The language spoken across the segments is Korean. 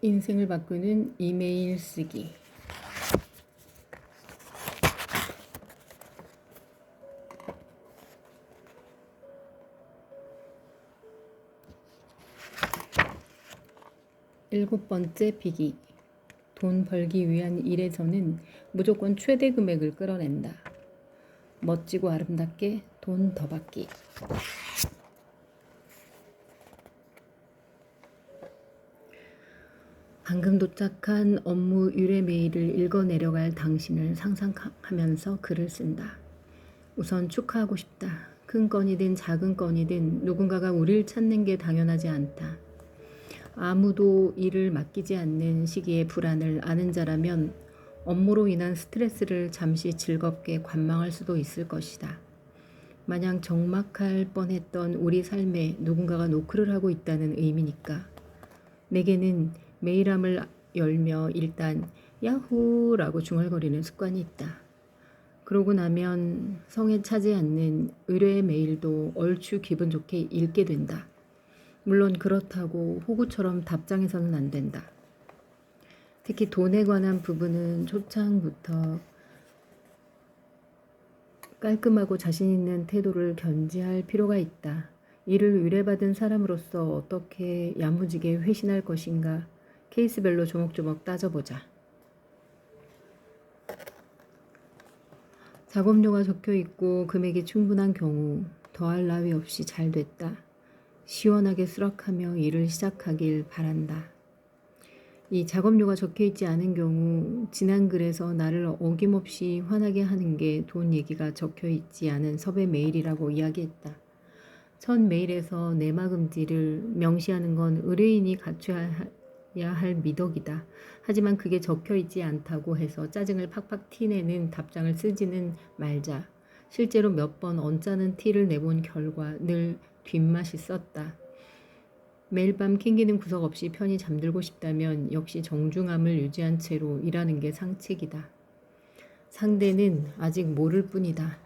인생을 바꾸는 이메일 쓰기. 일곱 번째 비기. 돈 벌기 위한 일에서는 무조건 최대 금액을 끌어낸다. 멋지고 아름답게 돈 더 받기. 방금 도착한 업무 의뢰 메일을 읽어내려갈 당신을 상상하면서 글을 쓴다. 우선 축하하고 싶다. 큰 건이든 작은 건이든 누군가가 우릴 찾는 게 당연하지 않다. 아무도 일을 맡기지 않는 시기의 불안을 아는 자라면 업무로 인한 스트레스를 잠시 즐겁게 관망할 수도 있을 것이다. 마냥 적막할 뻔했던 우리 삶에 누군가가 노크를 하고 있다는 의미니까. 내게는 메일함을 열며 일단 야호라고 중얼거리는 습관이 있다. 그러고 나면 성에 차지 않는 의뢰 메일도 얼추 기분 좋게 읽게 된다. 물론 그렇다고 호구처럼 답장해서는 안 된다. 특히 돈에 관한 부분은 초창부터 깔끔하고 자신 있는 태도를 견지할 필요가 있다. 이를 의뢰받은 사람으로서 어떻게 야무지게 회신할 것인가 케이스별로 조목조목 따져보자. 작업료가 적혀 있고 금액이 충분한 경우 더할 나위 없이 잘 됐다. 시원하게 수락하며 일을 시작하길 바란다. 이 작업료가 적혀 있지 않은 경우 지난 글에서 나를 어김없이 화나게 하는 게 돈 얘기가 적혀 있지 않은 섭외 메일이라고 이야기했다. 첫 메일에서 내막음질을 명시하는 건 의뢰인이 갖춰야 할 미덕이다. 하지만 그게 적혀 있지 않다고 해서 짜증을 팍팍 티내는 답장을 쓰지는 말자. 실제로 몇 번 언짢은 티를 내본 결과 늘 뒷맛이 썼다. 매일 밤 캥기는 구석 없이 편히 잠들고 싶다면 역시 정중함을 유지한 채로 일하는 게 상책이다. 상대는 아직 모를 뿐이다.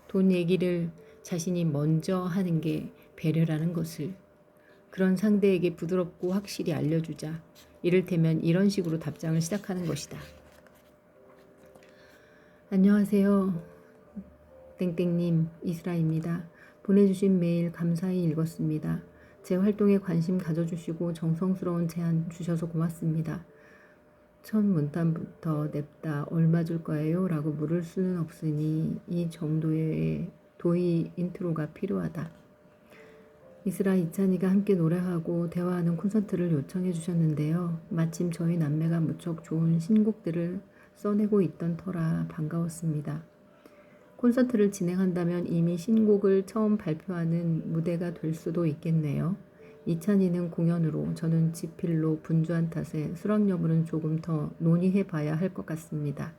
돈 얘기를 자신이 먼저 하는 게 배려라는 것을. 그런 상대에게 부드럽고 확실히 알려주자. 이를테면 이런 식으로 답장을 시작하는 것이다. 안녕하세요. 땡땡님, 이스라입니다. 보내주신 메일 감사히 읽었습니다. 제 활동에 관심 가져주시고 정성스러운 제안 주셔서 고맙습니다. 첫 문단부터 냅다 얼마 줄 거예요? 라고 물을 수는 없으니 이 정도의 도의 인트로가 필요하다. 이스라 이찬이가 함께 노래하고 대화하는 콘서트를 요청해 주셨는데요. 마침 저희 남매가 무척 좋은 신곡들을 써내고 있던 터라 반가웠습니다. 콘서트를 진행한다면 이미 신곡을 처음 발표하는 무대가 될 수도 있겠네요. 이찬이는 공연으로, 저는 지필로 분주한 탓에 수락 여부는 조금 더 논의해 봐야 할 것 같습니다.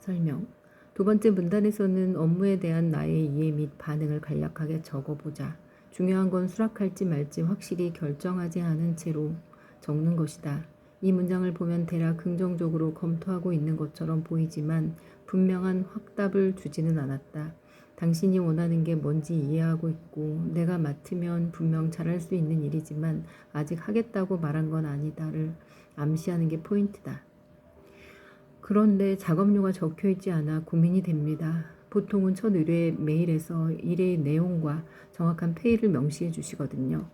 설명. 두 번째 문단에서는 업무에 대한 나의 이해 및 반응을 간략하게 적어보자. 중요한 건 수락할지 말지 확실히 결정하지 않은 채로 적는 것이다. 이 문장을 보면 대략 긍정적으로 검토하고 있는 것처럼 보이지만 분명한 확답을 주지는 않았다. 당신이 원하는 게 뭔지 이해하고 있고 내가 맡으면 분명 잘할 수 있는 일이지만 아직 하겠다고 말한 건 아니다를 암시하는 게 포인트다. 그런데 작업료가 적혀 있지 않아 고민이 됩니다. 보통은 첫 의뢰 메일에서 일의 내용과 정확한 페이를 명시해 주시거든요.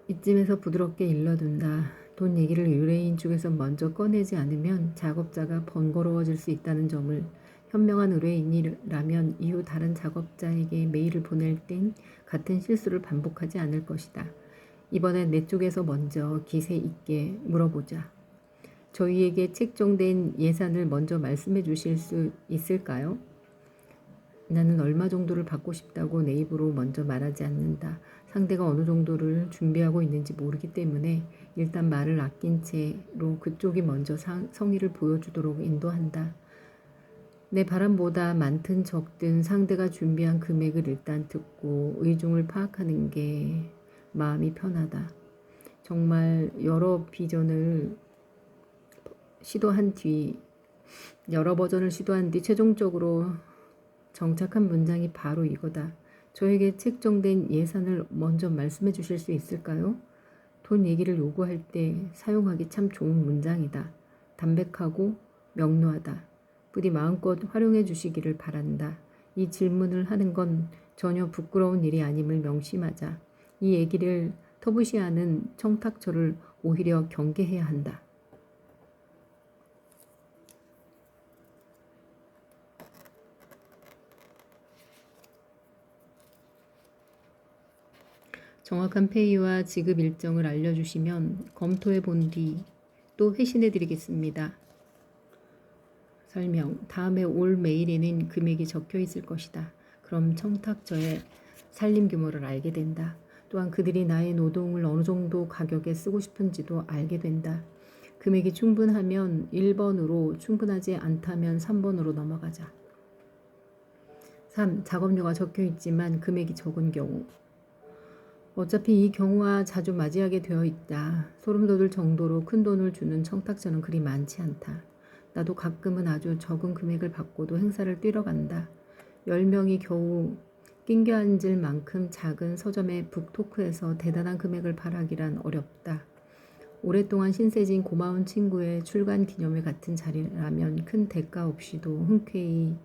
이쯤에서 부드럽게 일러둔다. 돈 얘기를 의뢰인 쪽에서 먼저 꺼내지 않으면 작업자가 번거로워질 수 있다는 점을 현명한 의뢰인이라면 이후 다른 작업자에게 메일을 보낼 땐 같은 실수를 반복하지 않을 것이다. 이번엔 내 쪽에서 먼저 기세 있게 물어보자. 저희에게 책정된 예산을 먼저 말씀해 주실 수 있을까요? 나는 얼마 정도를 받고 싶다고 내 입으로 먼저 말하지 않는다. 상대가 어느 정도를 준비하고 있는지 모르기 때문에 일단 말을 아낀 채로 그쪽이 먼저 성의를 보여주도록 인도한다. 내 바람보다 많든 적든 상대가 준비한 금액을 일단 듣고 의중을 파악하는 게 마음이 편하다. 정말 여러 버전을 시도한 뒤 최종적으로 정착한 문장이 바로 이거다. 저에게 책정된 예산을 먼저 말씀해 주실 수 있을까요? 돈 얘기를 요구할 때 사용하기 참 좋은 문장이다. 담백하고 명료하다. 부디 마음껏 활용해 주시기를 바란다. 이 질문을 하는 건 전혀 부끄러운 일이 아님을 명심하자. 이 얘기를 터부시하는 청탁처를 오히려 경계해야 한다. 정확한 페이와 지급 일정을 알려주시면 검토해 본 뒤 또 회신해 드리겠습니다. 설명. 다음에 올 메일에는 금액이 적혀 있을 것이다. 그럼 청탁저의 살림 규모를 알게 된다. 또한 그들이 나의 노동을 어느 정도 가격에 쓰고 싶은지도 알게 된다. 금액이 충분하면 1번으로, 충분하지 않다면 3번으로 넘어가자. 3. 작업료가 적혀 있지만 금액이 적은 경우. 어차피 이 경우와 자주 맞이하게 되어 있다. 소름 돋을 정도로 큰 돈을 주는 청탁자는 그리 많지 않다. 나도 가끔은 아주 적은 금액을 받고도 행사를 뛰러 간다. 10명이 겨우 낑겨 앉을 만큼 작은 서점의 북토크에서 대단한 금액을 바라기란 어렵다. 오랫동안 신세진 고마운 친구의 출간 기념회 같은 자리라면 큰 대가 없이도 흔쾌히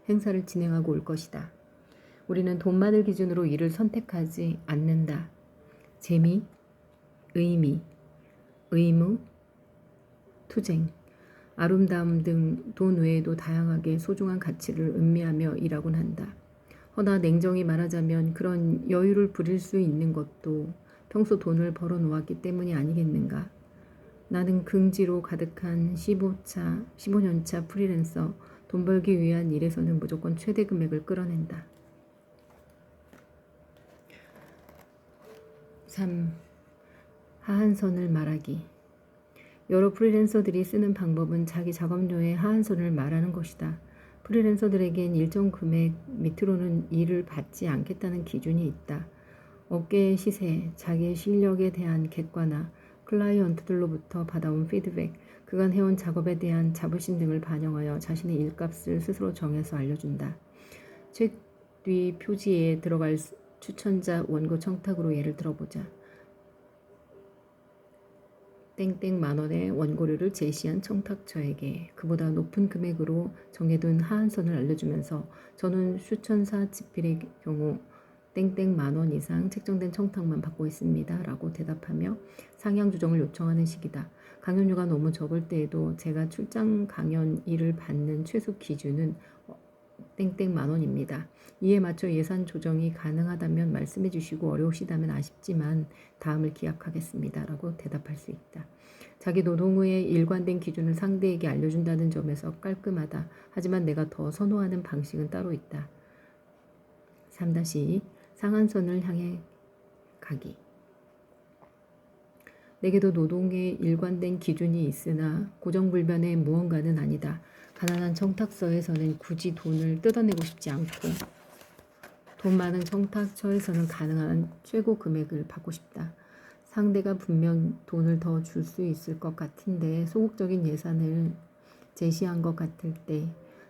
행사를 진행하고 올 것이다. 우리는 돈만을 기준으로 일을 선택하지 않는다. 재미, 의미, 의무, 투쟁, 아름다움 등 돈 외에도 다양하게 소중한 가치를 음미하며 일하곤 한다. 허나 냉정히 말하자면 그런 여유를 부릴 수 있는 것도 평소 돈을 벌어 놓았기 때문이 아니겠는가. 나는 긍지로 가득한 15년차 프리랜서, 돈 벌기 위한 일에서는 무조건 최대 금액을 끌어낸다. 3. 하한선을 말하기. 여러 프리랜서들이 쓰는 방법은 자기 작업료의 하한선을 말하는 것이다. 프리랜서들에겐 일정 금액 밑으로는 일을 받지 않겠다는 기준이 있다. 업계의 시세, 자기의 실력에 대한 객관화, 클라이언트들로부터 받아온 피드백, 그간 해온 작업에 대한 자부심 등을 반영하여 자신의 일값을 스스로 정해서 알려준다. 책 뒤 표지에 들어갈 추천자 원고 청탁으로 예를 들어보자. 땡땡 만원의 원고료를 제시한 청탁처에게 그보다 높은 금액으로 정해둔 하한선을 알려주면서 저는 추천사 집필의 경우 땡땡 만원 이상 책정된 청탁만 받고 있습니다. 라고 대답하며 상향 조정을 요청하는 식이다. 강연료가 너무 적을 때에도 제가 출장 강연 일을 받는 최소 기준은 땡땡 만원입니다. 이에 맞춰 예산 조정이 가능하다면 말씀해 주시고 어려우시다면 아쉽지만 다음을 기약하겠습니다. 라고 대답할 수 있다. 자기 노동의 일관된 기준을 상대에게 알려준다는 점에서 깔끔하다. 하지만 내가 더 선호하는 방식은 따로 있다. 3. 상한선을 향해 가기. 내게도 노동의 일관된 기준이 있으나 고정불변의 무언가는 아니다. 가난한 청탁서에서는 굳이 돈을 뜯어내고 싶지 않고 돈 많은 청탁처에서는 가능한 최고 금액을 받고 싶다. 상대가 분명 돈을 더 줄 수 있을 것 같은데 소극적인 예산을 제시한 것 같을 때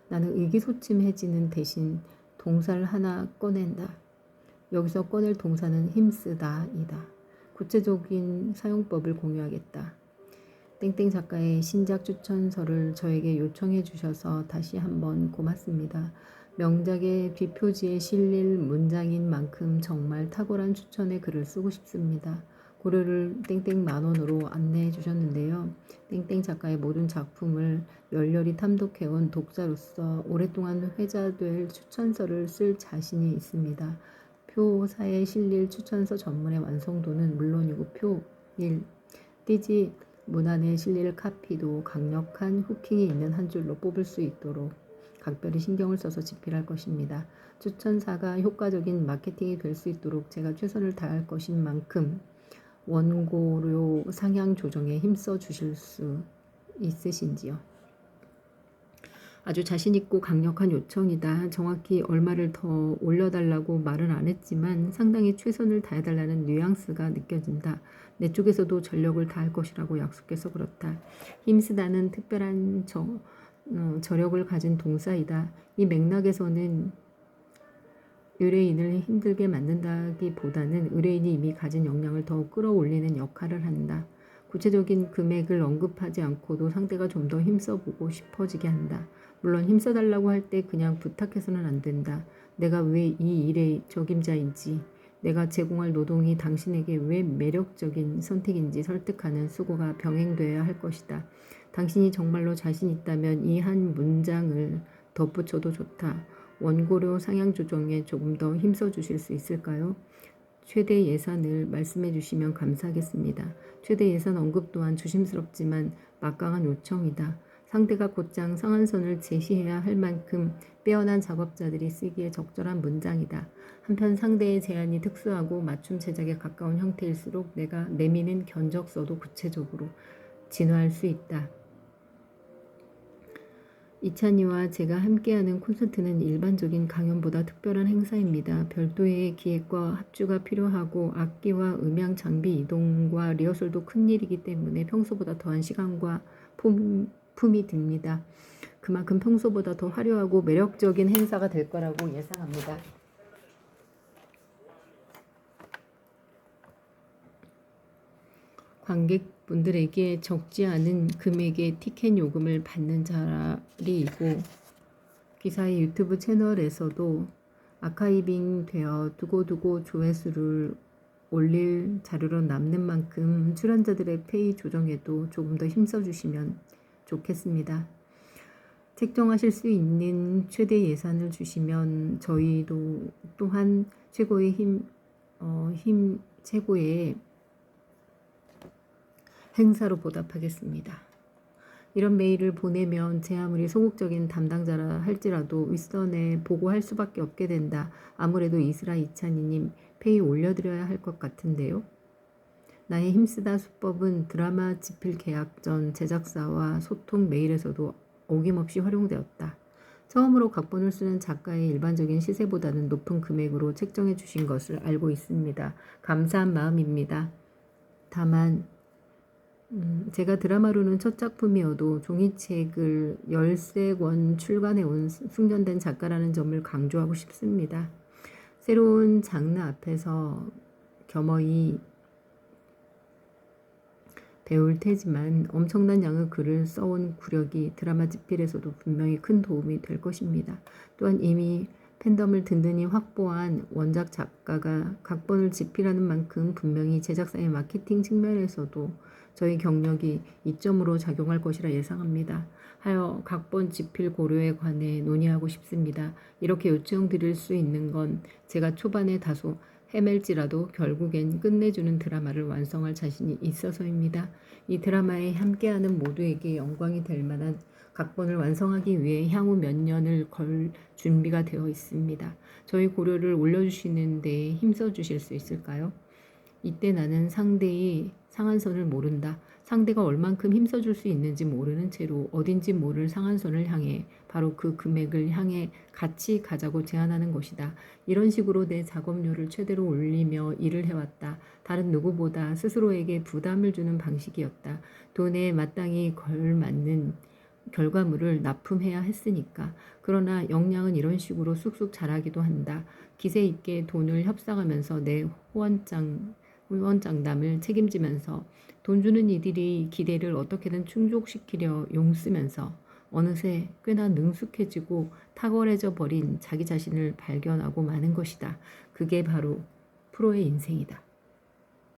나는 의기소침해지는 대신 동사를 하나 꺼낸다. 여기서 꺼낼 동사는 힘쓰다 이다. 구체적인 사용법을 공유하겠다. 땡땡 작가의 신작 추천서를 저에게 요청해 주셔서 다시 한번 고맙습니다. 명작의 뒷표지에 실릴 문장인 만큼 정말 탁월한 추천의 글을 쓰고 싶습니다. 고려를 땡땡 만원으로 안내해 주셨는데요. 땡땡 작가의 모든 작품을 열렬히 탐독해온 독자로서 오랫동안 회자될 추천서를 쓸 자신이 있습니다. 표사에 실릴 추천서 전문의 완성도는 물론이고 표 1. 띠지 문안에 실릴 카피도 강력한 후킹이 있는 한 줄로 뽑을 수 있도록 각별히 신경을 써서 집필할 것입니다. 추천사가 효과적인 마케팅이 될 수 있도록 제가 최선을 다할 것인 만큼 원고료 상향 조정에 힘써 주실 수 있으신지요? 아주 자신있고 강력한 요청이다. 정확히 얼마를 더 올려달라고 말은 안 했지만 상당히 최선을 다해달라는 뉘앙스가 느껴진다. 내 쪽에서도 전력을 다할 것이라고 약속해서 그렇다. 힘쓰다는 특별한 저력을 가진 동사이다. 이 맥락에서는 의뢰인을 힘들게 만든다기보다는 의뢰인이 이미 가진 역량을 더욱 끌어올리는 역할을 한다. 구체적인 금액을 언급하지 않고도 상대가 좀 더 힘써보고 싶어지게 한다. 물론 힘써달라고 할 때 그냥 부탁해서는 안 된다. 내가 왜 이 일의 적임자인지, 내가 제공할 노동이 당신에게 왜 매력적인 선택인지 설득하는 수고가 병행돼야 할 것이다. 당신이 정말로 자신 있다면 이 한 문장을 덧붙여도 좋다. 원고료 상향 조정에 조금 더 힘써 주실 수 있을까요? 최대 예산을 말씀해 주시면 감사하겠습니다. 최대 예산 언급 또한 조심스럽지만 막강한 요청이다. 상대가 곧장 상한선을 제시해야 할 만큼 빼어난 작업자들이 쓰기에 적절한 문장이다. 한편 상대의 제안이 특수하고 맞춤 제작에 가까운 형태일수록 내가 내미는 견적서도 구체적으로 진화할 수 있다. 이찬이와 제가 함께하는 콘서트는 일반적인 강연보다 특별한 행사입니다. 별도의 기획과 합주가 필요하고 악기와 음향 장비 이동과 리허설도 큰 일이기 때문에 평소보다 더한 시간과 품이 듭니다. 그만큼 평소보다 더 화려하고 매력적인 행사가 될 거라고 예상합니다. 관객분들에게 적지 않은 금액의 티켓 요금을 받는 자리이고 기사의 유튜브 채널에서도 아카이빙 되어 두고두고 조회수를 올릴 자료로 남는 만큼 출연자들의 페이 조정에도 조금 더 힘써주시면 좋겠습니다. 책정하실 수 있는 최대 예산을 주시면 저희도 또한 최고의 최고의 행사로 보답하겠습니다. 이런 메일을 보내면 제 아무리 소극적인 담당자라 할지라도 윗선에 보고할 수밖에 없게 된다. 아무래도 이스라 이찬희님 페이 올려드려야 할 것 같은데요. 나의 힘쓰다 수법은 드라마 집필 계약 전 제작사와 소통 메일에서도 어김없이 활용되었다. 처음으로 각본을 쓰는 작가의 일반적인 시세보다는 높은 금액으로 책정해 주신 것을 알고 있습니다. 감사한 마음입니다. 다만 제가 드라마로는 첫 작품이어도 종이책을 13권 출간해온 숙련된 작가라는 점을 강조하고 싶습니다. 새로운 장르 앞에서 겸허히 배울 테지만 엄청난 양의 글을 써온 구력이 드라마 집필에서도 분명히 큰 도움이 될 것입니다. 또한 이미 팬덤을 든든히 확보한 원작 작가가 각본을 집필하는 만큼 분명히 제작사의 마케팅 측면에서도 저희 경력이 이점으로 작용할 것이라 예상합니다. 하여 각본 집필 고려에 관해 논의하고 싶습니다. 이렇게 요청드릴 수 있는 건 제가 초반에 다소 헤맬지라도 결국엔 끝내주는 드라마를 완성할 자신이 있어서입니다. 이 드라마에 함께하는 모두에게 영광이 될 만한 각본을 완성하기 위해 향후 몇 년을 걸 준비가 되어 있습니다. 저희 고려를 올려주시는 데 힘써 주실 수 있을까요? 이때 나는 상대의 상한선을 모른다. 상대가 얼만큼 힘써줄 수 있는지 모르는 채로 어딘지 모를 상한선을 향해 바로 그 금액을 향해 같이 가자고 제안하는 것이다. 이런 식으로 내 작업료를 최대로 올리며 일을 해왔다. 다른 누구보다 스스로에게 부담을 주는 방식이었다. 돈에 마땅히 걸맞는 결과물을 납품해야 했으니까. 그러나 역량은 이런 식으로 쑥쑥 자라기도 한다. 기세 있게 돈을 협상하면서 내 후원장담을 책임지면서 돈 주는 이들이 기대를 어떻게든 충족시키려 용쓰면서 어느새 꽤나 능숙해지고 탁월해져 버린 자기 자신을 발견하고 마는 것이다. 그게 바로 프로의 인생이다.